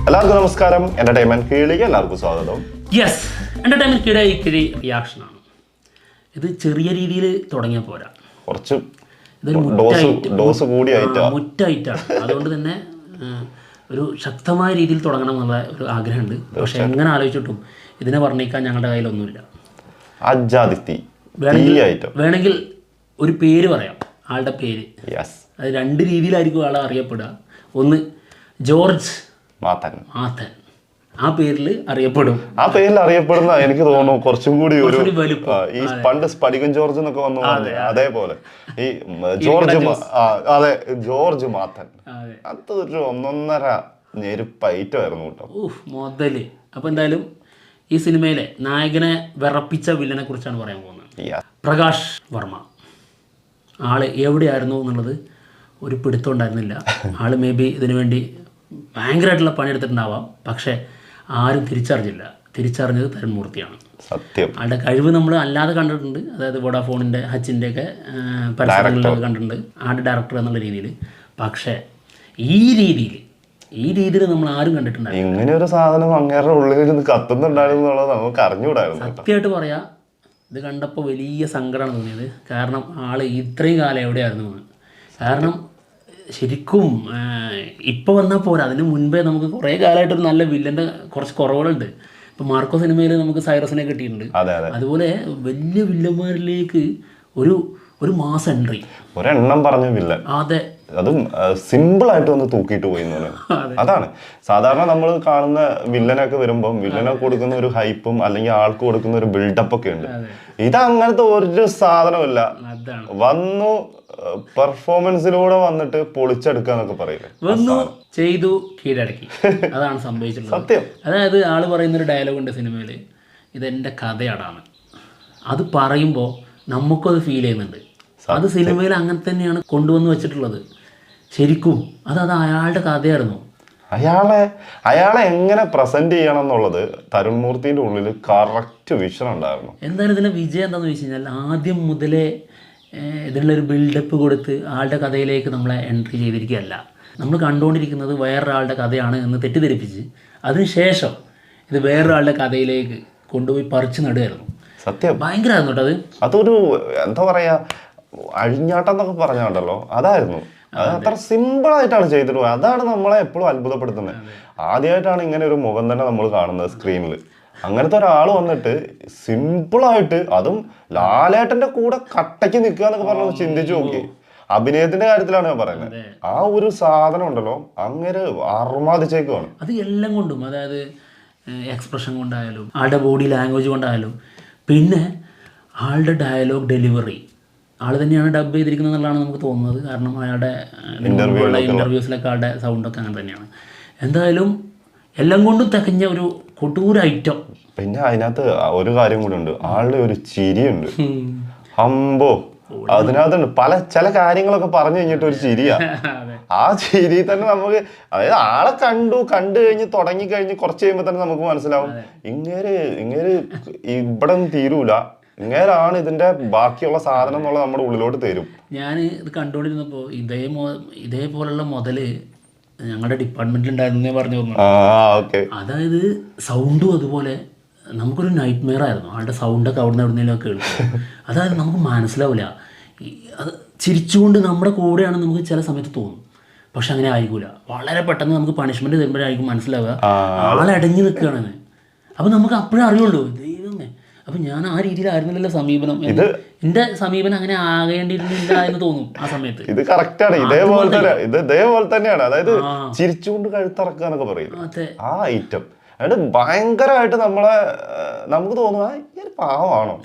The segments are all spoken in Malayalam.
എല്ലാവർക്കും നമസ്കാരം. എന്റർടൈൻമെന്റ് കീഴിലേക്ക് എല്ലാവർക്കും സ്വാഗതം. യെസ്, എന്റർടൈൻമെന്റ് കിഴി റിയാക്ഷനാണ്. ഇത് ചെറിയ രീതിയിൽ തുടങ്ങിയാൽ പോരാ, കുറച്ച് ഇതൊരു ഡോസ് കൂടിയായിട്ടാണ്. മുറ്റായിട്ടാണ്. അതുകൊണ്ട് തന്നെ ഒരു ശക്തമായ രീതിയിൽ തുടങ്ങണം എന്നുള്ള ഒരു ആഗ്രഹമുണ്ട്. പക്ഷെ എങ്ങനെ ആലോചിച്ചിട്ടും ഇതിനെ വർണ്ണിക്കാൻ ഞങ്ങളുടെ കയ്യിലൊന്നുമില്ല. വേണമെങ്കിൽ ഒരു പേര് പറയാം, ആളുടെ പേര്. അത് രണ്ട് രീതിയിലായിരിക്കും ആളെ അറിയപ്പെടുക. ഒന്ന് ജോർജ് മാത്തൻ, ആ പേരിൽ അറിയപ്പെടും. ആ പേരിൽ അറിയപ്പെടുന്ന എനിക്ക് തോന്നുന്നു കുറച്ചും കൂടി ഒരു ഈ പണ്ട് സ്പടികൻ ജോർജ് എന്നൊക്കെ വന്നു അതേപോലെ ഈ ജോർജ് മാത്തൻ അതൊരു ഒന്നൊന്നര ഞെരുപ്പൈറ്റമായിരുന്നു കേട്ടോ മുതല്. അപ്പൊ എന്തായാലും ഈ സിനിമയിലെ നായകനെ വിറപ്പിച്ച വില്ലനെ കുറിച്ചാണ് പറയാൻ പോകുന്നത്. പ്രകാശ് വർമ്മ. ആള് എവിടെയായിരുന്നു എന്നുള്ളത് ഒരു പിടുത്തം ഉണ്ടായിരുന്നില്ല. ആള് മേ ബി ഇതിനു വേണ്ടി ഭയങ്കരമായിട്ടുള്ള പണിയെടുത്തിട്ടുണ്ടാവാം. പക്ഷേ ആരും തിരിച്ചറിഞ്ഞത് തരുൺ മൂർത്തിയാണ്. സത്യം. ആളുടെ കഴിവ് നമ്മൾ അല്ലാതെ കണ്ടിട്ടുണ്ട്. അതായത് വോഡാഫോണിൻ്റെ ഹച്ചിൻ്റെ ഒക്കെ പരസ്യങ്ങളിലൊക്കെ കണ്ടിട്ടുണ്ട്, ആളുടെ ഡയറക്ടർ എന്നുള്ള രീതിയിൽ. പക്ഷേ ഈ രീതിയിൽ നമ്മൾ ആരും കണ്ടിട്ടുണ്ടായിരുന്നു. ഇങ്ങനെ ഒരു സാധനം അങ്ങേരുടെ ഉള്ളിൽ കത്തുന്നുണ്ടായിരുന്നു നമുക്ക് അറിഞ്ഞുകൂടായിരുന്നു. സത്യമായിട്ട് പറയാം, ഇത് കണ്ടപ്പോൾ വലിയ സങ്കടമാണ് തോന്നിയത്. കാരണം ആൾ ഇത്രയും കാലം എവിടെയായിരുന്നു. കാരണം ശരിക്കും ഇപ്പോൾ വന്നാൽ പോരാ, അതിന് മുൻപേ നമുക്ക് കുറേ കാലമായിട്ടൊരു നല്ല വില്ലൻ്റെ കുറച്ച് കുറവുകളുണ്ട്. ഇപ്പം മാർക്കോ സിനിമയിൽ നമുക്ക് സൈറസിനെ കിട്ടിയിട്ടുണ്ട്. അതുപോലെ വലിയ വില്ലന്മാരിലേക്ക് ഒരു മാസ് എൻട്രി, ഒരെണ്ണം പറഞ്ഞ വില്ലൻ. അതെ, അതും സിമ്പിൾ ആയിട്ട് ഒന്ന് തൂക്കിയിട്ട് പോയി. അതാണ് സാധാരണ നമ്മൾ കാണുന്ന വില്ലനൊക്കെ വരുമ്പം വില്ലനൊക്കെ കൊടുക്കുന്ന ഒരു ഹൈപ്പും അല്ലെങ്കിൽ ആൾക്ക് കൊടുക്കുന്ന ഒരു ബിൽഡപ്പ് ഒക്കെ ഉണ്ട്. ഇത് അങ്ങനത്തെ ഒരു സാധനമില്ല. വന്നു പെർഫോമൻസിലൂടെ വന്നിട്ട് പൊളിച്ചെടുക്കാന്നൊക്കെ പറയില്ലേ, വന്നു ചെയ്തു കീഴടക്കി. അതാണ് സംഭവിച്ചിട്ടുള്ളത്. സത്യം. അതായത് ആള് പറയുന്നൊരു ഡയലോഗ് ഉണ്ട് സിനിമയിൽ, ഇതെന്റെ കഥയാടാണ്. അത് പറയുമ്പോൾ നമുക്കത് ഫീൽ ചെയ്യുന്നുണ്ട്. അത് സിനിമയിൽ അങ്ങനെ തന്നെയാണ് കൊണ്ടുവന്ന് വെച്ചിട്ടുള്ളത്. ശരിക്കും അത് അയാളുടെ കഥയായിരുന്നു. അയാളെ എങ്ങനെ പ്രസന്റ് ചെയ്യണം എന്നുള്ളത് തരുൺ മൂർത്തിയുടെ ഉള്ളിൽ കറക്റ്റ് വിഷൻ ഉണ്ടായിരുന്നു. എന്തായാലും ഇതിന്റെ വിജയം എന്താണെന്ന് വെച്ച് കഴിഞ്ഞാൽ ആദ്യം മുതലേ ഇതിനുള്ളൊരു ബിൽഡപ്പ് കൊടുത്ത് ആളുടെ കഥയിലേക്ക് നമ്മളെ എൻട്രി ചെയ്തിരിക്കുകയല്ല. നമ്മൾ കണ്ടുകൊണ്ടിരിക്കുന്നത് വേറൊരാളുടെ കഥയാണ് എന്ന് തെറ്റിദ്ധരിപ്പിച്ച് അതിനുശേഷം ഇത് വേറൊരാളുടെ കഥയിലേക്ക് കൊണ്ടുപോയി പറിച്ചു നടുകയായിരുന്നു. സത്യം. ഭയങ്കരമായിരുന്നു കേട്ടോ അത്. അതൊരു എന്താ പറയാ, അഴിഞ്ഞാട്ടം എന്നൊക്കെ പറഞ്ഞുണ്ടല്ലോ, അതായിരുന്നു. അത് അത്ര സിമ്പിൾ ആയിട്ടാണ് ചെയ്തിട്ട് പോയത്. അതാണ് നമ്മളെ എപ്പോഴും അത്ഭുതപ്പെടുത്തുന്നത്. ആദ്യമായിട്ടാണ് ഇങ്ങനെ ഒരു മുഖം തന്നെ നമ്മൾ കാണുന്നത് സ്ക്രീനിൽ. അങ്ങനത്തെ ഒരാൾ വന്നിട്ട് സിമ്പിളായിട്ട്, അതും ലാലേട്ടന്റെ കൂടെ കട്ടയ്ക്ക് നിൽക്കുക എന്നൊക്കെ പറഞ്ഞ് ചിന്തിച്ചു നോക്കി. അഭിനയത്തിന്റെ കാര്യത്തിലാണ് ഞാൻ പറയുന്നത്. ആ ഒരു സാധനം ഉണ്ടല്ലോ, അങ്ങനെ അർമാദിച്ചേക്കുവാണ്. അത് എല്ലാം കൊണ്ടും, അതായത് എക്സ്പ്രഷൻ കൊണ്ടായാലും ആളുടെ ബോഡി ലാംഗ്വേജ് കൊണ്ടായാലും, പിന്നെ ആളുടെ ഡയലോഗ് ഡെലിവറി ആൾ തന്നെയാണ് ഡബ് ചെയ്തിരിക്കുന്നത് എന്നുള്ളതാണ് നമുക്ക് തോന്നുന്നത്. കാരണം അയാളുടെ ഇന്റർവ്യൂസിലൊക്കെ ആളുടെ സൗണ്ടൊക്കെ അങ്ങനെ തന്നെയാണ്. എന്തായാലും എല്ലാം കൊണ്ടും തികഞ്ഞ ഒരു കൊട്ടൂര ഐറ്റം. പിന്നെ അതിനകത്ത് ഒരു കാര്യം കൂടി ഉണ്ട്, ആളുടെ ഒരു ചിരിയുണ്ട്. ഹമ്പോ, അതിനകത്തുണ്ട് ചില കാര്യങ്ങളൊക്കെ പറഞ്ഞു കഴിഞ്ഞിട്ട് ഒരു ചിരിയാ. ആ ചിരി തന്നെ നമുക്ക്, അതായത് ആളെ കണ്ടു കഴിഞ്ഞ് തുടങ്ങിക്കഴിഞ്ഞ് കുറച്ച് കഴിയുമ്പോൾ തന്നെ നമുക്ക് മനസ്സിലാവും ഇങ്ങേര് ഇവിടെ ഒന്നും തീരൂല, ഇങ്ങേരാണ് ഇതിന്റെ ബാക്കിയുള്ള സാധനം എന്നുള്ളത് നമ്മുടെ ഉള്ളിലോട്ട് തരും. ഞാൻ ഇത് കണ്ടുകൊണ്ടിരുന്നപ്പോൾ ഇതേപോലുള്ള മുതല് ഞങ്ങളുടെ ഡിപ്പാർട്ട്മെന്റിൽ ഉണ്ടായിരുന്നു പറഞ്ഞു. അതായത് സൗണ്ടും അതുപോലെ നമുക്കൊരു നൈറ്റ് മെയർ ആയിരുന്നു. ആളുടെ സൗണ്ടൊക്കെ അവിടുന്ന് എവിടുന്നേലൊക്കെ കേൾക്കും. അതായത് നമുക്ക് മനസ്സിലാവില്ല, അത് ചിരിച്ചുകൊണ്ട് നമ്മുടെ കൂടെയാണ് നമുക്ക് ചില സമയത്ത് തോന്നും. പക്ഷെ അങ്ങനെ ആയിരിക്കില്ല. വളരെ പെട്ടെന്ന് നമുക്ക് പണിഷ്മെന്റ് തരുമ്പോഴായിരിക്കും മനസ്സിലാവുക ആളടഞ്ഞു നിൽക്കുകയാണെന്ന്. അപ്പം നമുക്ക് അപ്പോഴേ അറിയുള്ളൂ, ദൈവമേ, അപ്പം ഞാൻ ആ രീതിയിലായിരുന്നില്ലല്ലോ സമീപനം. എന്റെ സമീപനം അങ്ങനെ ആകേണ്ടിയിരുന്നില്ല എന്ന് തോന്നും ആ സമയത്ത്. ഇത് കറക്റ്റാണ്. ഇതേപോലെ തന്നെയാണ്. അതായത് ചിരിച്ചുകൊണ്ട് കഴുത്തിറക്കുക എന്നൊക്കെ പറയും, ആ ഐറ്റം. അതായത് ഭയങ്കരമായിട്ട് നമുക്ക് തോന്നുക ഈ ഒരു പാവമാണോ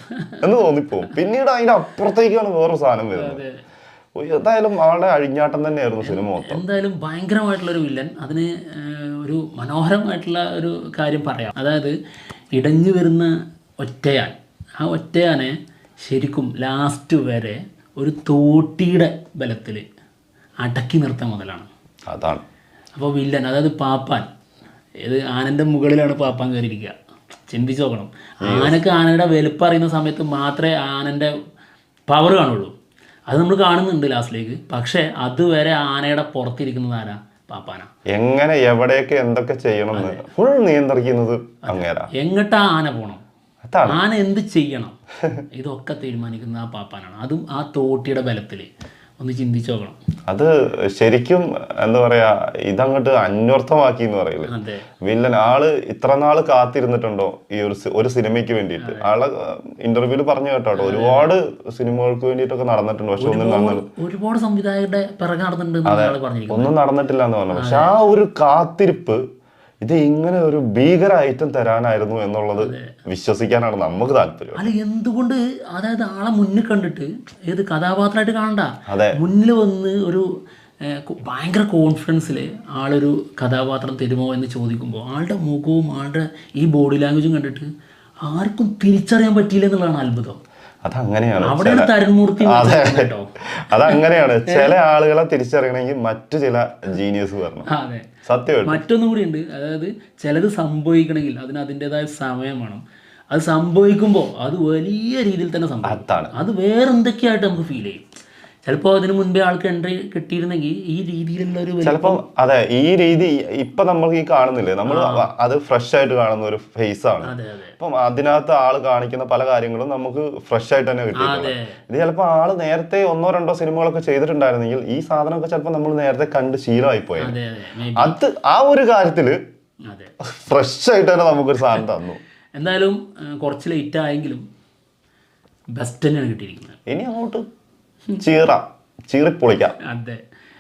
എന്ന് തോന്നിപ്പോവും. പിന്നീട് അതിന്റെ അപ്പുറത്തേക്കാണ് വേറൊരു സാധനം വരുന്നത്. എന്തായാലും ആളുടെ അഴിഞ്ഞാട്ടം തന്നെയായിരുന്നു സിനിമ മൊത്തം. എന്തായാലും ഭയങ്കരമായിട്ടുള്ളൊരു വില്ലൻ. അതിന് ഒരു മനോഹരമായിട്ടുള്ള ഒരു കാര്യം പറയാം. അതായത് ഇടഞ്ഞു വരുന്ന ഒറ്റയാൻ, ആ ഒറ്റയാനെ ശരിക്കും ലാസ്റ്റ് വരെ ഒരു തോട്ടിയുടെ ബലത്തിൽ അടക്കി നിർത്താൻ മുതലാണ്. അതാണ് അപ്പോൾ വില്ലൻ, അതായത് പാപ്പാൻ, ഏത് ആനൻ്റെ മുകളിലാണ് പാപ്പാൻ കയറിയിരിക്കുക. ചിന്തിച്ച് നോക്കണം. ആനക്ക് ആനയുടെ വലുപ്പം അറിയുന്ന സമയത്ത് മാത്രമേ ആനൻ്റെ പവർ കാണുള്ളൂ. അത് നമ്മൾ കാണുന്നുണ്ട് ലാസ്റ്റിലേക്ക്. പക്ഷേ അതുവരെ ആനയുടെ പുറത്തിരിക്കുന്നത് ആരാ? പാപ്പാന. എങ്ങനെ എവിടെയൊക്കെ എന്തൊക്കെ ചെയ്യണം എന്ന് ഫുൾ നിയന്ത്രിക്കുന്നത് അങ്ങേരാ. എങ്ങട്ടാ ആന പോണം, ആന എന്ത് ചെയ്യണം, ഇതൊക്കെ തീരുമാനിക്കുന്ന ആ പാപ്പാനാണ്. അതും ആ തോട്ടിയുടെ ബലത്തില്. ഒന്ന് ചിന്തിച്ചു നോക്കണം. അത് ശരിക്കും എന്താ പറയാ, ഇതങ്ങോട്ട് അന്വർത്ഥമാക്കി എന്ന് പറയില്ലേ വില്ലൻ. ആള് ഇത്ര നാള് കാത്തിരുന്നിട്ടുണ്ടോ ഈ ഒരു സിനിമയ്ക്ക് വേണ്ടിയിട്ട്? ആളെ ഇന്റർവ്യൂല് പറഞ്ഞു കേട്ടോ, ഒരുപാട് സിനിമകൾക്ക് വേണ്ടിയിട്ടൊക്കെ നടന്നിട്ടുണ്ട്, പക്ഷെ ഒന്നും നടന്നിട്ടില്ല. ഒരുപാട് സംവിധായകരുടെ പിറകെ നടന്നിട്ടുണ്ട്, ഒന്നും നടന്നിട്ടില്ല എന്ന് പറഞ്ഞു. പക്ഷെ ആ ഒരു കാത്തിരിപ്പ്, ഇത് ഇങ്ങനെ ഒരു ഭീകര ഐറ്റം തരാനായിരുന്നു എന്നുള്ളത് വിശ്വസിക്കാനാണ് നമുക്ക് താല്പര്യം. അല്ല എന്തുകൊണ്ട്, അതായത് ആളെ മുന്നിൽ കണ്ടിട്ട് ഏത് കഥാപാത്രമായിട്ട് കാണണ്ട, മുന്നിൽ വന്ന് ഒരു ഭയങ്കര കോൺഫിഡൻസില് ആളൊരു കഥാപാത്രം തരുമോ എന്ന് ചോദിക്കുമ്പോൾ ആളുടെ മുഖവും ആളുടെ ഈ ബോഡി ലാംഗ്വേജും കണ്ടിട്ട് ആർക്കും തിരിച്ചറിയാൻ പറ്റിയില്ല എന്നുള്ളതാണ് അത്ഭുതം. അതങ്ങനെയാണ്, അതങ്ങനെയാണ്. ചില ആളുകളെ തിരിച്ചറിയണമെങ്കിൽ മറ്റു ചില ജീനിയസ് വരണം. സത്യം. മറ്റൊന്നും കൂടി ഉണ്ട്, അതായത് ചിലത് സംഭവിക്കണമെങ്കിൽ അതിന് അതിൻ്റെതായ സമയം വേണം. അത് സംഭവിക്കുമ്പോൾ അത് വലിയ രീതിയിൽ തന്നെ സംഭവിക്കും. അത് വേറെന്തൊക്കെയായിട്ട് നമുക്ക് ഫീൽ ചെയ്യും. ചിലപ്പോൾ അതിന് മുൻപേ ആൾക്ക് എൻട്രി കിട്ടിയിരുന്നെങ്കിൽ ഈ രീതിയിലുള്ള ഒരു ചിലപ്പം അതെ ഈ രീതി ഇപ്പൊ നമ്മൾക്ക് ഈ കാണുന്നില്ലേ, നമ്മൾ അത് ഫ്രഷ് ആയിട്ട് കാണുന്ന ഒരു ഫേസ് ആണ്. അപ്പം അതിനകത്ത് ആള് കാണിക്കുന്ന പല കാര്യങ്ങളും നമുക്ക് ഫ്രഷ് ആയിട്ട് തന്നെ കിട്ടിയിട്ടുണ്ട്. ഇത് ചിലപ്പോൾ ആള് നേരത്തെ 1-2 സിനിമകളൊക്കെ ചെയ്തിട്ടുണ്ടായിരുന്നെങ്കിൽ ഈ സാധനമൊക്കെ ചിലപ്പോൾ നമ്മൾ നേരത്തെ കണ്ട് ശീലമായി പോയത്. അത് ആ ഒരു കാര്യത്തില് ഫ്രഷ് ആയിട്ട് തന്നെ നമുക്കൊരു സാധനം തന്നു. എന്തായാലും കുറച്ച് ലേറ്റ് ആയെങ്കിലും ബെസ്റ്റ് തന്നെയാണ് കിട്ടിയിരിക്കുന്നത്. ഇനി അങ്ങോട്ട് ചീറിപ്പൊളിക്കാം. അതെ,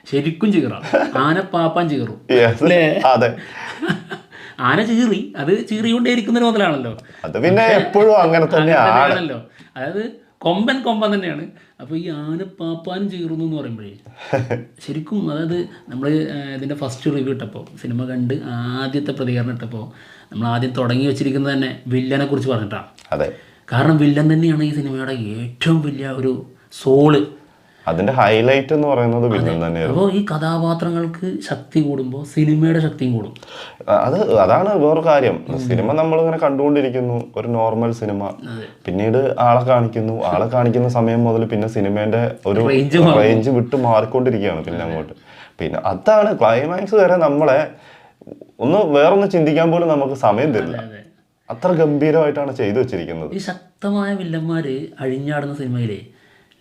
ശരിക്കും ചീറാം. ആനപ്പാപ്പാൻ ചീറും. അതെ, ആന ചീറി, അത് ചീറിക്കൊണ്ടേയിരിക്കുന്ന ഒരു മുതലാണല്ലോ. അത് പിന്നെ എപ്പോഴും അങ്ങനെ തന്നെയാണല്ലോ. അതായത് കൊമ്പൻ തന്നെയാണ്. അപ്പോൾ ഈ ആനപ്പാപ്പാൻ ചീറുന്നു എന്ന് പറയുമ്പോഴേ ശരിക്കും, അതായത് നമ്മൾ ഇതിൻ്റെ ഫസ്റ്റ് റിവ്യൂ ഇട്ടപ്പോൾ, സിനിമ കണ്ട് ആദ്യത്തെ പ്രതികരണം ഇട്ടപ്പോൾ നമ്മൾ ആദ്യം തുടങ്ങി വെച്ചിരിക്കുന്നത് തന്നെ വില്ലനെ കുറിച്ച് പറഞ്ഞിട്ടാണ്. അതെ, കാരണം വില്ലൻ തന്നെയാണ് ഈ സിനിമയുടെ ഏറ്റവും വലിയ ഒരു സോള്. അതിന്റെ ഹൈലൈറ്റ് എന്ന് പറയുന്നത് വില്ലൻ തന്നെയാണ്. അപ്പോൾ ഈ കഥാപാത്രങ്ങൾക്ക് ശക്തി കൂടുമ്പോൾ സിനിമയുടെ ശക്തിയും കൂടും. അതാണ് വേറൊരു കാര്യം. സിനിമ നമ്മളിങ്ങനെ കണ്ടുകൊണ്ടിരിക്കുന്നു, ഒരു നോർമൽ സിനിമ. പിന്നീട് ആളെ കാണിക്കുന്ന സമയം മുതൽ പിന്നെ സിനിമേന്റെ ഒരു റേഞ്ച് വിട്ട് മാറിക്കൊണ്ടിരിക്കുകയാണ് പിന്നെ അങ്ങോട്ട്. പിന്നെ അതാണ് ക്ലൈമാക്സ് വരെ നമ്മളെ വേറൊന്ന് ചിന്തിക്കാൻ പോലും നമുക്ക് സമയം തരില്ല. അത്ര ഗംഭീരമായിട്ടാണ് ചെയ്തു വെച്ചിരിക്കുന്നത്. ഈ ശക്തമായ വില്ലന്മാര് അഴിഞ്ഞാടുന്ന സിനിമയിലെ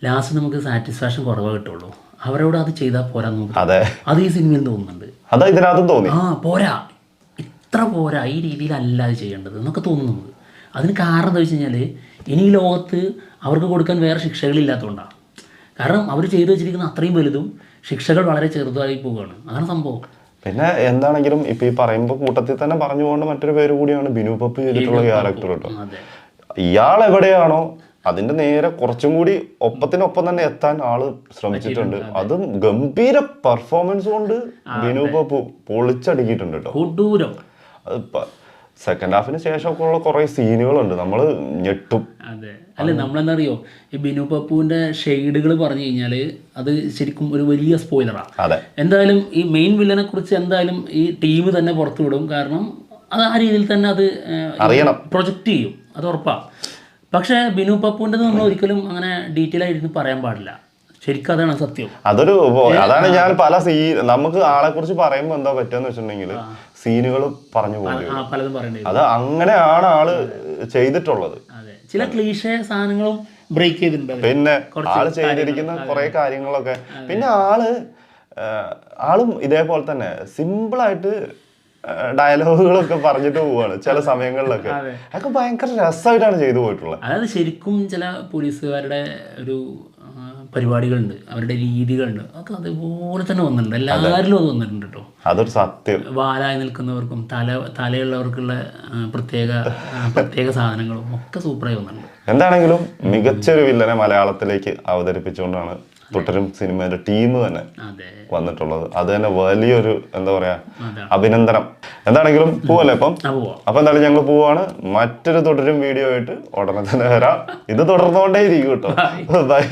ലാസ്റ്റ് നമുക്ക് സാറ്റിസ്ഫാക്ഷൻ കുറവേ കിട്ടുള്ളൂ. അവരോട് അത് ചെയ്താൽ പോരാ നമുക്ക്. അത് ഈ സിനിമയിൽ തോന്നുന്നുണ്ട്. അതാ ഇതിനകത്തും തോന്നി. പോരാ, ഇത്ര പോരാ, ഈ രീതിയിലല്ല അത് ചെയ്യേണ്ടത് എന്നൊക്കെ തോന്നും നമുക്ക്. അതിന് കാരണം എന്താ വെച്ച് കഴിഞ്ഞാൽ ഇനി ഈ ലോകത്ത് അവർക്ക് കൊടുക്കാൻ വേറെ ശിക്ഷകളില്ലാത്തതുകൊണ്ടാണ്. കാരണം അവർ ചെയ്തു വെച്ചിരിക്കുന്ന അത്രയും വലുതും ശിക്ഷകൾ വളരെ ചെറുതായി പോവുകയാണ്. അതാണ് സംഭവം. പിന്നെ എന്താണെങ്കിലും ഇപ്പൊ ഈ പറയുമ്പോൾ കൂട്ടത്തിൽ തന്നെ പറഞ്ഞു പോകേണ്ട മറ്റൊരു പേര് കൂടിയാണ് ബിനു പപ്പു ചെയ്തിട്ടുള്ള ക്യാരക്ടർ കേട്ടോ. ഇയാൾ എവിടെയാണോ അതിന്റെ നേരെ കുറച്ചും കൂടി ഒപ്പത്തിനൊപ്പം തന്നെ എത്താൻ ആള് ശ്രമിച്ചിട്ടുണ്ട്. അതും ഗംഭീര പെർഫോമൻസ് കൊണ്ട് ബിനു പപ്പു പൊളിച്ചടുക്കിയിട്ടുണ്ട് കേട്ടോ. സെക്കൻഡ് ഹാഫിന് ശേഷമൊക്കെ ഉള്ള കുറെ സീനുകളുണ്ട്, നമ്മള് ഞെട്ടും. അതെ, അല്ല നമ്മളെന്താ അറിയോ, ഈ ബിനു പപ്പുവിന്റെ ഷെയ്ഡുകൾ പറഞ്ഞു കഴിഞ്ഞാൽ അത് ശരിക്കും ഒരു വലിയ സ്പോയിലറാണ്. എന്തായാലും ഈ മെയിൻ വില്ലനെ കുറിച്ച് എന്തായാലും ഈ ടീം തന്നെ പുറത്തു വിടും. കാരണം അത് ആ രീതിയിൽ തന്നെ അത് അറിയണം, പ്രൊജക്റ്റ് ചെയ്യും, അത് ഉറപ്പാണ്. പക്ഷേ ബിനു പപ്പുവിൻ്റെ നമ്മൾ ഒരിക്കലും അങ്ങനെ ഡീറ്റെയിൽ ആയിട്ട് പറയാൻ പാടില്ല. ശരിക്കും അതാണ് സത്യം. അതാണ് ഞാൻ പല നമുക്ക് ആളെ കുറിച്ച് പറയുമ്പോൾ എന്താ പറ്റുകയെന്ന് വെച്ചിട്ടുണ്ടെങ്കിൽ സീനുകൾ പറഞ്ഞു പോകും, പലതും പറയേണ്ടി. അത് അങ്ങനെയാണ് ആള് ചെയ്തിട്ടുള്ളത്. അതെ, ചില ക്ലീഷേ സാധനങ്ങളും ബ്രേക്ക് ചെയ്തിട്ടുണ്ട്. പിന്നെ ആള് ചെയ്തിരിക്കുന്ന കുറെ കാര്യങ്ങളൊക്കെ. പിന്നെ ആളും ഇതേപോലെ തന്നെ സിമ്പിളായിട്ട് ഡയലോഗുകളൊക്കെ പറഞ്ഞിട്ട് പോവാണ് ചില സമയങ്ങളിലൊക്കെ. അതൊക്കെ ഭയങ്കര രസമായിട്ടാണ് ചെയ്തു പോയിട്ടുള്ളത്. അതായത് ശരിക്കും ചില പോലീസുകാരുടെ ഒരു പരിപാടികളുണ്ട്, അവരുടെ രീതികളുണ്ട്, അതൊക്കെ അതുപോലെ തന്നെ വന്നിട്ടുണ്ട്. എല്ലാവരിലും അത് വന്നിട്ടുണ്ട് കേട്ടോ. അതൊരു സത്യം. വാലായി നിൽക്കുന്നവർക്കും തലയുള്ളവർക്കുള്ള പ്രത്യേക സാധനങ്ങളും ഒക്കെ സൂപ്പറായി വന്നിട്ടുണ്ട്. എന്താണെങ്കിലും മികച്ചൊരു വില്ലനെ മലയാളത്തിലേക്ക് അവതരിപ്പിച്ചുകൊണ്ടാണ് തുടരും സിനിമയുടെ ടീം തന്നെ വന്നിട്ടുള്ളത്. അത് തന്നെ വലിയൊരു എന്താ പറയാ അഭിനന്ദനം. എന്താണെങ്കിലും പോവല്ലേ അപ്പം. അപ്പൊ എന്തായാലും ഞങ്ങൾ പോവാണ്. മറ്റൊരു തുടരും വീഡിയോ ആയിട്ട് ഉടനെ തന്നെ വരാം. ഇത് തുടർന്നുകൊണ്ടേ ഇരിക്കും കേട്ടോ. ബൈ.